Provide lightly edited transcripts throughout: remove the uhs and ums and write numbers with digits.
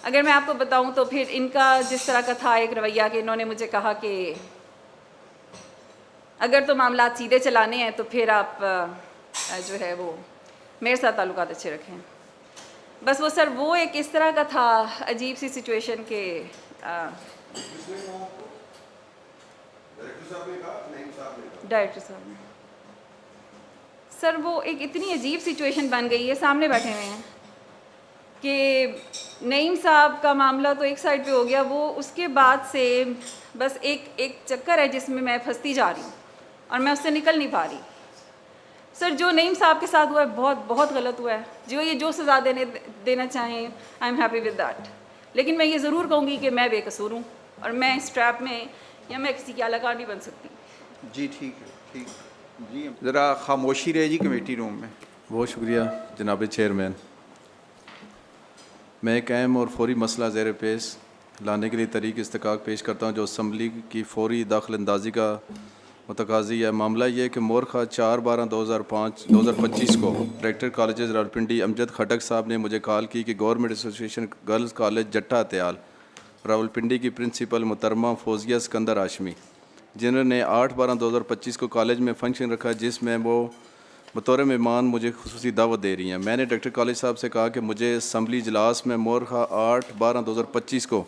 अगर मैं आपको बताऊं तो फिर इनका जिस तरह का था एक रवैया कि इन्होंने मुझे कहा कि अगर तो मामला सीधे चलाने हैं तो फिर आप जो है वो मेरे साथ ताल्लुकात अच्छे रखें। बस वो सर वो एक इस तरह का था अजीब सी सिचुएशन के डायरेक्टर साहब ने सर वो एक इतनी अजीब सिचुएशन बन गई है, सामने बैठे हुए हैं कि नईम साहब का मामला तो एक साइड पे हो गया, वो उसके बाद से बस एक चक्कर है जिसमें मैं फंसती जा रही हूँ और मैं उससे निकल नहीं पा रही। सर जो नईम साहब के साथ हुआ है बहुत बहुत गलत हुआ है, जो सज़ा देना चाहें I am happy with that, लेकिन मैं ये ज़रूर कहूँगी कि मैं बेकसूर हूँ और मैं इस ट्रैप में या मैं किसी की आलाकार नहीं बन सकती। जी ठीक है, ठीक जी। ज़रा खामोशी रहे जी कमेटी रूम में। बहुत शुक्रिया जनाब चेयरमैन। मैं एक अहम और फौरी मसला ज़ेर पेश लाने के लिए तरीक़ इस्तकाक पेश करता हूँ जो असम्बली की फौरी दाखिल अंदाजी का मुतकाज़ी है। मामला ये है कि मोरखा 4/12/2025 को डायरेक्टर कॉलेज रावलपिंडी अमजद खटक साहब ने मुझे कॉल की कि गवर्नमेंट एसोसिएशन गर्ल्स कॉलेज जट्टा त्याल रावलपिंडी की प्रिंसिपल मुहतरमा फौजिया सिकंदर हाशमी, जिन्होंने 8/12/2025 को कॉलेज में फ़ंक्शन रखा जिसमें वो बतौर मेहमान मुझे खुसूसी दावत दे रही हैं। मैंने डायरेक्टर कॉलेज साहब से कहा कि मुझे असम्बली इजलास में मोरखा 8/12/2025 को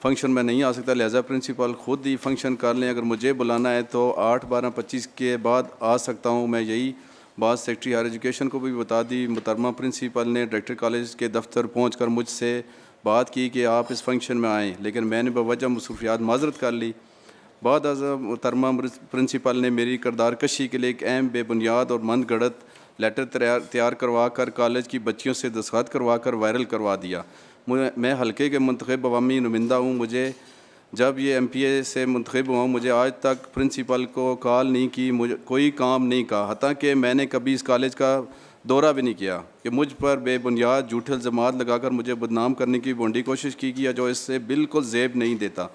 फ़ंक्शन में नहीं आ सकता, लिहाजा प्रिंसिपल ख़ुद ही फ़ंक्शन कर लें। अगर मुझे बुलाना है तो 8/12/25 के बाद आ सकता हूँ। मैं यही बात सेक्रेटरी हायर एजुकेशन को भी बता दी। मुहतरमा प्रिंसिपल ने डायरेक्टर कॉलेज के दफ्तर पहुँच कर मुझसे बात की कि आप इस फंक्शन में आएँ, लेकिन मैंने बवजह मसरूफियात माजरत कर ली। बाद मुहतरमा प्रिंसिपल ने मेरी किरदार कशी के लिए एक अहम बेबुनियाद और मंद गढ़त लेटर तैयार करवा कर कॉलेज की बच्चियों से दस्तखत करवा कर वायरल करवा दिया। मैं हल्के के मुंतखब अवामी नुमाइंदा हूँ। मुझे जब ये MPA से मुंतखब हुआ मुझे आज तक प्रिंसिपल को कॉल नहीं की, मुझे कोई काम नहीं कहा, हत्ता कि मैंने कभी इस कॉलेज का दौरा भी नहीं किया कि मुझ पर बेबुनियाद झूठे इल्ज़ामात लगाकर मुझे बदनाम करने की बड़ी कोशिश की गई, जो इससे बिल्कुल ज़ेब नहीं देता।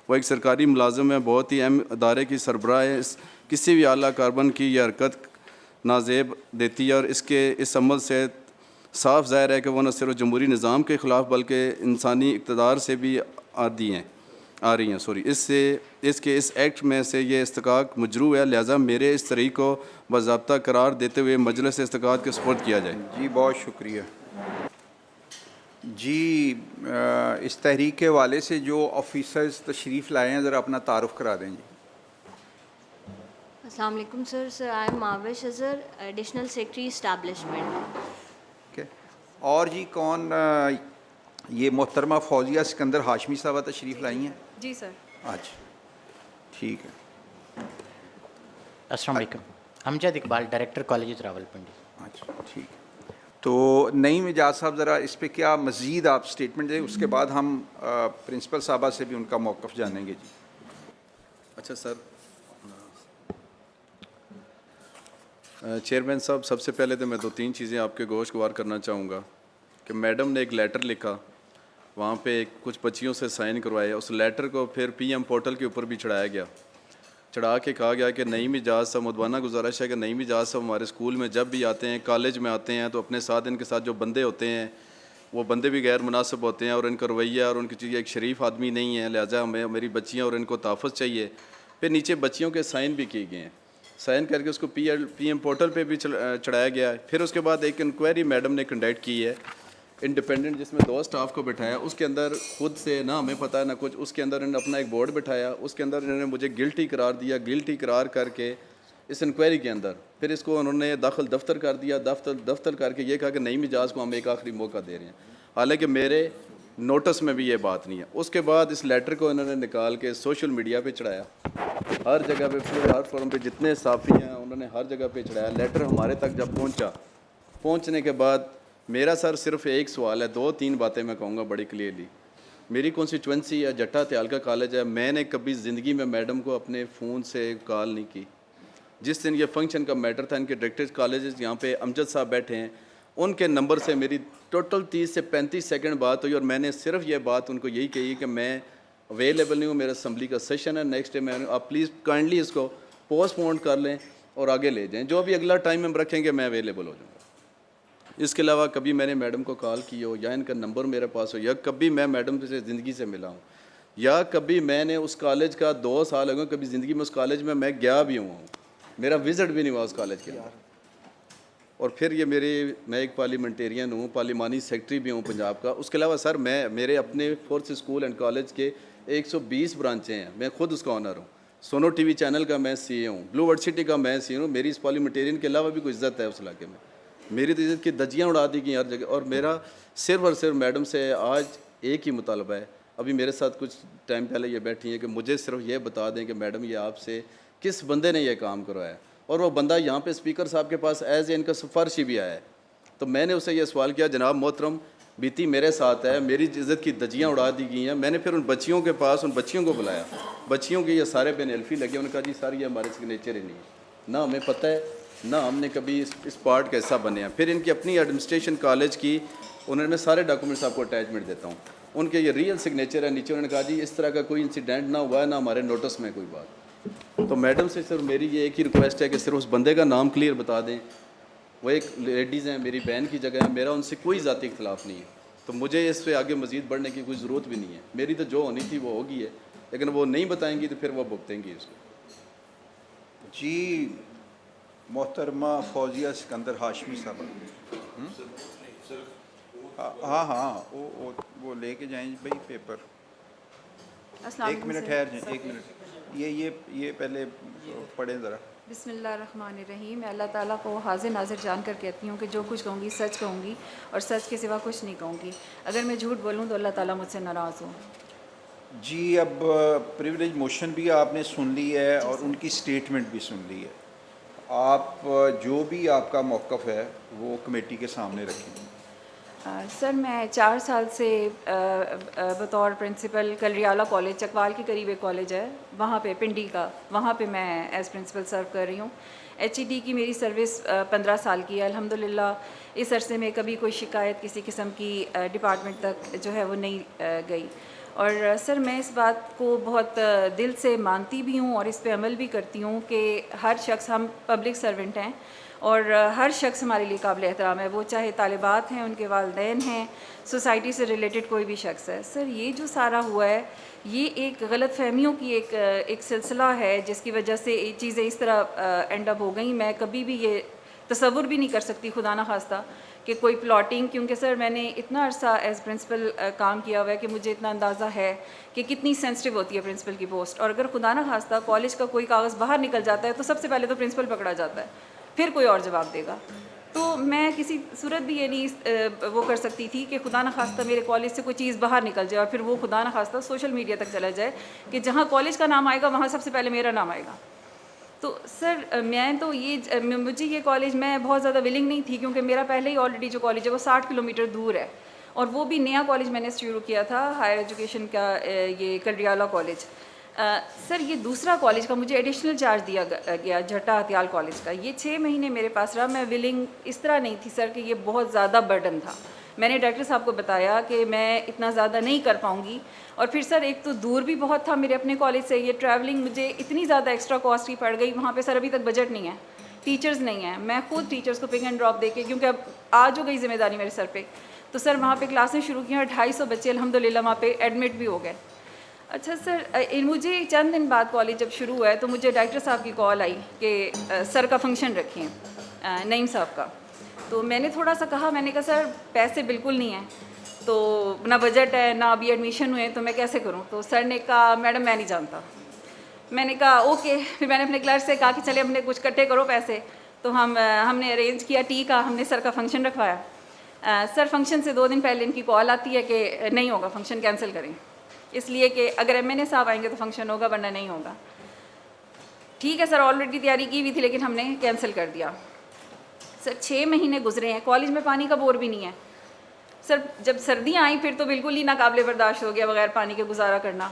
वो एक सरकारी मुलाजिम है, बहुत ही अहम अदारे की सरबराह है। किसी भी आला कार्बन की यह हरकत नाजेब देती है और इस अमल से साफ ज़ाहिर है कि वह न सिर्फ जमहूरी निज़ाम के ख़िलाफ़ बल्कि इंसानी इक़्तिदार से भी आ रही हैं। इसके इस एक्ट में से ये इस्तकाक मजरू है, लिहाजा मेरे इस तरीक़ को बाज़ाब्ता करार देते हुए मजलिस इस्तकाक के सुपुर्द किया जाए। जी बहुत शुक्रिया जी। इस तहरीक के हवाले से जो ऑफिसर्स तशरीफ़ लाए हैं ज़रा अपना तारुफ करा दें जी। अस्सलाम वालेकुम sir, I am Mavish Azhar, additional secretary establishment. Okay, और जी कौन ये मोहतरमा फौजिया सिकंदर हाशमी साहबा तशरीफ़ लाई हैं? जी सर। अच्छा ठीक है। अस्सलाम वालेकुम, अमजद इकबाल, डायरेक्टर कॉलेज रावलपिंडी। अच्छा ठीक है। तो नईम इजाज़ साहब ज़रा इस पे क्या मज़ीद आप स्टेटमेंट दें, उसके बाद हम प्रिंसिपल साहबा से भी उनका मौक़िफ़ जानेंगे जी। अच्छा सर, चेयरमैन साहब, सबसे पहले तो मैं 2-3 चीज़ें आपके गोशगवार करना चाहूँगा कि मैडम ने एक लेटर लिखा, वहाँ पे कुछ बच्चियों से साइन करवाए, उस लेटर को फिर PM पोर्टल के ऊपर भी चढ़ा के कहा गया कि नईम इजाज़ साहब, मुदवाना गुजारिश है कि नईम इजाज़ साहब हमारे स्कूल में जब भी आते हैं, कॉलेज में आते हैं, तो अपने साथ इनके साथ जो बंदे होते हैं वो बंदे भी गैर मुनासिब होते हैं और इनका रवैया और उनकी चीज़ एक शरीफ आदमी नहीं है, लिहाजा हमें मेरी बच्चियाँ और इनको तहफ़्फ़ुज़ चाहिए। फिर नीचे बच्चियों के साइन भी किए गए हैं, साइन करके उसको PM पोर्टल पे भी चढ़ाया गया है। फिर उसके बाद एक इंक्वायरी मैडम ने कंडक्ट की है इंडिपेंडेंट, जिसमें 2 स्टाफ को बिठाया। उसके अंदर खुद से ना हमें पता है ना कुछ, उसके अंदर इन्होंने अपना एक बोर्ड बिठाया, उसके अंदर इन्होंने मुझे गिल्टी करार दिया। गिल्टी करार करके इस इंक्वायरी के अंदर फिर इसको उन्होंने दाखिल दफ्तर कर दिया। दफ्तर करके ये कहा कि नईम इजाज़ को हम एक आखिरी मौका दे रहे हैं, हालांकि मेरे नोटिस में भी ये बात नहीं है। उसके बाद इस लेटर को इन्होंने निकाल के सोशल मीडिया पे चढ़ाया, हर जगह पे, पूरे हर फोरम पे जितने साफ़ी हैं उन्होंने हर जगह पे चढ़ाया। लेटर हमारे तक जब पहुंचने के बाद मेरा सर सिर्फ एक सवाल है, 2-3 बातें मैं कहूँगा बड़ी क्लियरली। मेरी कॉन्स्टिट्यूंसी है जट्टा त्याल का कॉलेज है, मैंने कभी ज़िंदगी में मैडम को अपने फ़ोन से कॉल नहीं की। जिस दिन ये फंक्शन का मैटर था, इनके डायरेक्टर कॉलेज यहाँ पे अमजद साहब बैठे हैं, उनके नंबर से मेरी टोटल 30 से 35 सेकंड बात हुई और मैंने सिर्फ ये बात उनको यही कही कि मैं अवेलेबल नहीं हूँ, मेरा असम्बली का सेशन है नेक्स्ट डे, मैं आप प्लीज़ काइंडली इसको पोस्टपोन कर लें और आगे ले जाएं, जो भी अगला टाइम हम रखेंगे मैं अवेलेबल हो जाऊँगा। इसके अलावा कभी मैंने मैडम को कॉल की हो या इनका नंबर मेरे पास हो या कभी मैं मैडम से ज़िंदगी से मिला हूँ या कभी मैंने उस कॉलेज का 2 साल हो गए कभी ज़िंदगी में उस कॉलेज में मैं गया भी हूँ, मेरा विज़िट भी नहीं हुआ उस कॉलेज के अंदर। और फिर ये मैं एक पार्लियामेंटेरियन हूँ, पार्लिमानी सेक्रेटरी भी हूँ पंजाब का। उसके अलावा सर मेरे अपने फोर्स स्कूल एंड कॉलेज के 120 ब्रांचें हैं, मैं खुद उसका ऑनर हूँ। सोनो टीवी चैनल का मैं सी हूँ, ब्लू वर्ड सिटी का मैं सी हूँ। मेरी इस पार्लियामेंटेरियन के अलावा भी कोई इज़्ज़त है उस इलाके में, मेरी तो इज़्ज़त की धज्जियाँ उड़ा दी गई हर जगह। और मेरा सिर्फ और सिर्फ मैडम से आज एक ही मुतालबा है, अभी मेरे साथ कुछ टाइम पहले ये बैठी हैं कि मुझे सिर्फ ये बता दें कि मैडम ये आपसे किस बंदे ने ये काम करवाया। और वो बंदा यहाँ पे स्पीकर साहब के पास एज ए इनका सिफारिश ही भी आया है। तो मैंने उससे ये सवाल किया, जनाब मोहतरम बीती मेरे साथ है, मेरी इज़्ज़त की धज्जियाँ उड़ा दी गई हैं। मैंने फिर उन बच्चियों के पास उन बच्चियों को बुलाया, बच्चियों के ये सारे पे एल्फी लगे। उन्होंने कहा जी सर ये हमारे सिग्नेचर ही नहीं है, ना हमें पता है ना हमने कभी इस पार्ट का हिस्सा बने हैं। फिर इनकी अपनी एडमिनिस्ट्रेशन कॉलेज की उन्होंने सारे डॉक्यूमेंट्स आपको अटैचमेंट देता हूँ, उनके ये रियल सिग्नेचर है नीचे। उन्होंने कहा जी इस तरह का कोई इंसिडेंट ना हुआ है, ना हमारे नोटिस में कोई बात। तो मैडम से सिर्फ मेरी ये एक ही रिक्वेस्ट है कि सिर्फ उस बंदे का नाम क्लियर बता दें। वो एक लेडीज़ हैं, मेरी बहन की जगह है, मेरा उनसे कोई ज़ाती इख्तलाफ नहीं है। तो मुझे इससे आगे मज़ीद बढ़ने की कोई ज़रूरत भी नहीं है। मेरी तो जो होनी थी वो होगी है, लेकिन वो नहीं बताएंगी तो फिर वो भुगतेंगी इसको। जी मोहतरमा फौजिया सिकंदर हाशमी साहब। हाँ हाँ वो लेके जाएं भाई पेपर। अस्सलाम एक मिनट ठहर जाएं, एक मिनट। ये पहले पढ़ें ज़रा। बिस्मिल्लाहिर्रहमानिर्रहीम। मैं अल्लाह ताला को हाजिर नाजिर जानकर कहती हूँ कि जो कुछ कहूँगी सच कहूँगी और सच के सिवा कुछ नहीं कहूँगी। अगर मैं झूठ बोलूँ तो अल्लाह ताला मुझसे नाराज़ हो। जी अब प्रिविलेज मोशन भी आपने सुन ली है और उनकी स्टेटमेंट भी सुन ली है। आप जो भी आपका मौक़िफ़ है वो कमेटी के सामने रखें। सर मैं 4 साल से बतौर प्रिंसिपल कलरियाला कॉलेज चकवाल के करीब एक कॉलेज है वहाँ पे पिंडी का, वहाँ पे मैं एज़ प्रिंसिपल सर्व कर रही हूँ। HED की मेरी सर्विस 15 साल की है अल्हम्दुलिल्लाह। इस अरसे में कभी कोई शिकायत किसी किस्म की डिपार्टमेंट तक जो है वो नहीं गई। और सर मैं इस बात को बहुत दिल से मानती भी हूँ और इस पे अमल भी करती हूँ कि हर शख्स, हम पब्लिक सर्वेंट हैं और हर शख्स हमारे लिए काबिल एहतराम है, वो चाहे तालिबात हैं, उनके वालिदैन हैं, सोसाइटी से रिलेटेड कोई भी शख्स है। सर ये जो सारा हुआ है ये एक गलत फहमियों की एक सिलसिला है जिसकी वजह से ये चीज़ें इस तरह एंड अप हो गई। मैं कभी भी ये तसव्वुर भी नहीं कर सकती खुदा ना खास्ता कि कोई प्लॉटिंग, क्योंकि सर मैंने इतना अरसा एज़ प्रिंसिपल काम किया हुआ है कि मुझे इतना अंदाज़ा है कि कितनी सेंसिटिव होती है प्रिंसिपल की पोस्ट। और अगर खुदा ना खास्ता कॉलेज का कोई कागज़ बाहर निकल जाता है तो सबसे पहले तो प्रिंसिपल पकड़ा जाता है, फिर कोई और जवाब देगा। तो मैं किसी सूरत भी ये नहीं वो कर सकती थी कि खुदा न खास्ता मेरे कॉलेज से कोई चीज़ बाहर निकल जाए और फिर वो खुदा न खास्ता सोशल मीडिया तक चला जाए कि जहाँ कॉलेज का नाम आएगा वहाँ सबसे पहले मेरा नाम आएगा। तो सर मैं तो मुझे ये कॉलेज मैं बहुत ज़्यादा विलिंग नहीं थी, क्योंकि मेरा पहले ही ऑलरेडी जो कॉलेज है वो 60 किलोमीटर दूर है और वो भी नया कॉलेज मैंने शुरू किया था हायर एजुकेशन का, ये कलरियाला कॉलेज। सर ये दूसरा कॉलेज का मुझे एडिशनल चार्ज दिया गया जट्टा हथियाल कॉलेज का। ये 6 महीने मेरे पास रहा। मैं विलिंग इस तरह नहीं थी सर कि ये बहुत ज़्यादा बर्डन था। मैंने डायरेक्टर साहब को बताया कि मैं इतना ज़्यादा नहीं कर पाऊँगी। और फिर सर एक तो दूर भी बहुत था मेरे अपने कॉलेज से, ये ट्रैवलिंग मुझे इतनी ज़्यादा एक्स्ट्रा कॉस्ट की पड़ गई। वहाँ पे सर अभी तक बजट नहीं है, टीचर्स नहीं हैं, मैं खुद टीचर्स को पिक एंड ड्रॉप दे के, क्योंकि अब आ जो गई जिम्मेदारी मेरे सर पे, तो सर वहाँ पे क्लासें शुरू की और 250 बच्चे अल्हम्दुलिल्लाह वहाँ पे एडमिट भी हो गए। अच्छा सर मुझे चंद दिन बाद कॉलेज जब शुरू हुआ है तो मुझे डायरेक्टर साहब की कॉल आई कि सर का फंक्शन रखें नईम साहब का। तो मैंने थोड़ा सा कहा, मैंने कहा सर पैसे बिल्कुल नहीं हैं, तो ना बजट है ना अभी एडमिशन हुए, तो मैं कैसे करूं? तो सर ने कहा मैडम मैं नहीं जानता। मैंने कहा ओके। फिर मैंने अपने क्लर्क से कहा कि चले अपने कुछ इकट्ठे करो पैसे। तो हमने अरेंज किया टी का, हमने सर का फंक्शन रखवाया। सर फंक्शन से 2 दिन पहले इनकी कॉल आती है कि नहीं होगा, फंक्शन कैंसिल करें, इसलिए कि अगर MNA साहब आएंगे तो फंक्शन होगा वरना नहीं होगा। ठीक है सर, ऑलरेडी तैयारी की हुई थी लेकिन हमने कैंसिल कर दिया। सर 6 महीने गुजरे हैं, कॉलेज में पानी का बोर भी नहीं है। सर जब सर्दियाँ आई फिर तो बिल्कुल ही नाकाबिले बर्दाश्त हो गया बगैर पानी के गुजारा करना।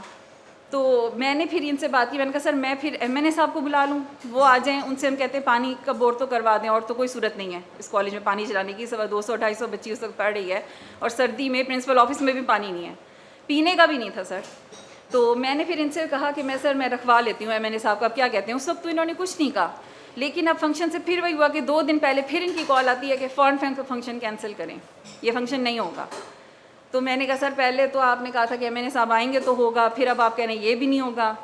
तो मैंने फिर इनसे बात की, मैंने कहा सर मैं फिर MNA साहब को बुला लूँ, वो आ जाएँ, उनसे हम कहते हैं पानी का बोर तो करवा दें, और तो कोई सूरत नहीं है इस कॉलेज में पानी चलाने की। 200-250 बच्ची उस वक्त पढ़ रही है और सर्दी में प्रिंसिपल ऑफिस में भी पानी नहीं है, पीने का भी नहीं था सर। तो मैंने फिर इनसे कहा कि मैं रखवा लेती हूँ MNA साहब का, आप क्या कहते हैं? उस वक्त तो इन्होंने कुछ नहीं कहा, लेकिन अब फंक्शन से फिर वही हुआ कि 2 दिन पहले फिर इनकी कॉल आती है कि फ़ौरन फंक्शन कैंसिल करें, ये फंक्शन नहीं होगा। तो मैंने कहा सर पहले तो आपने कहा था कि एमएनए साहब आएंगे तो होगा, फिर अब आप कह रहे हैं ये भी नहीं होगा।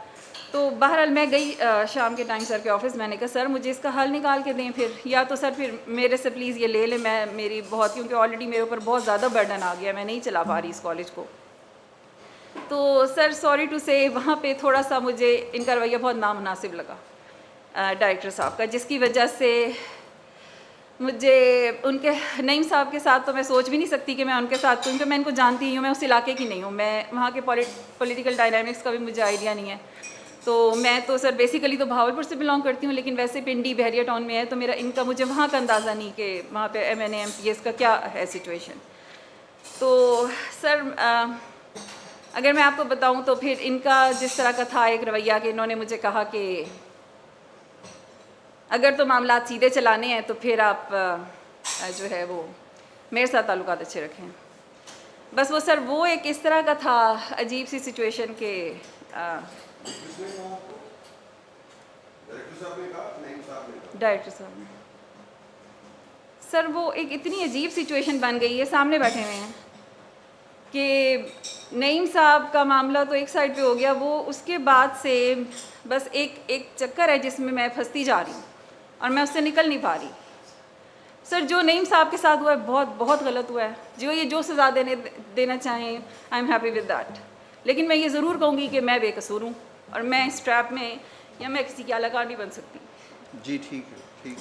तो बहरहाल मैं गई शाम के टाइम सर के ऑफिस, मैंने कहा सर मुझे इसका हल निकाल के दें फिर, या तो सर फिर मेरे से प्लीज़ ये ले लें, मैं मेरी बहुत, क्योंकि ऑलरेडी मेरे ऊपर बहुत ज़्यादा बर्डन आ गया, मैं नहीं चला पा रही इस कॉलेज को। तो सर सॉरी टू से वहाँ पे थोड़ा सा मुझे इनका रवैया बहुत नामुनासिब लगा डायरेक्टर साहब का, जिसकी वजह से मुझे उनके नईम साहब के साथ तो मैं सोच भी नहीं सकती कि मैं उनके साथ, क्योंकि मैं इनको जानती ही हूँ, मैं उस इलाके की नहीं हूँ, मैं वहाँ के पॉलिटिकल डायनामिक्स का भी मुझे आइडिया नहीं है। तो मैं तो सर बेसिकली तो भावलपुर से बिलोंग करती हूँ, लेकिन वैसे पिंडी बहरिया टाउन में है, तो मेरा इनका मुझे वहाँ का अंदाज़ा नहीं कि वहाँ पे एमएनए एमपीएस का क्या है सिचुएशन। तो सर अगर मैं आपको बताऊँ तो फिर इनका जिस तरह का था एक रवैया कि इन्होंने मुझे कहा कि अगर तो मामला सीधे चलाने हैं तो फिर आप जो है वो मेरे साथ ताल्लुकात अच्छे रखें। बस वो सर वो एक इस तरह का था अजीब सी सिचुएशन के डायरेक्टर साहब ने सर वो एक इतनी अजीब सिचुएशन बन गई है, सामने बैठे हुए हैं कि नईम साहब का मामला तो एक साइड पे हो गया, वो उसके बाद से बस एक चक्कर है जिसमें मैं फंसती जा रही हूँ और मैं उससे निकल नहीं पा रही। सर जो नईम साहब के साथ हुआ है बहुत गलत हुआ है, जो सज़ा देना चाहें I am happy with that, लेकिन मैं ये ज़रूर कहूँगी कि मैं बेकसूर हूँ और मैं इस ट्रैप में या मैं किसी की आलाकार नहीं बन सकती। जी ठीक है, ठीक।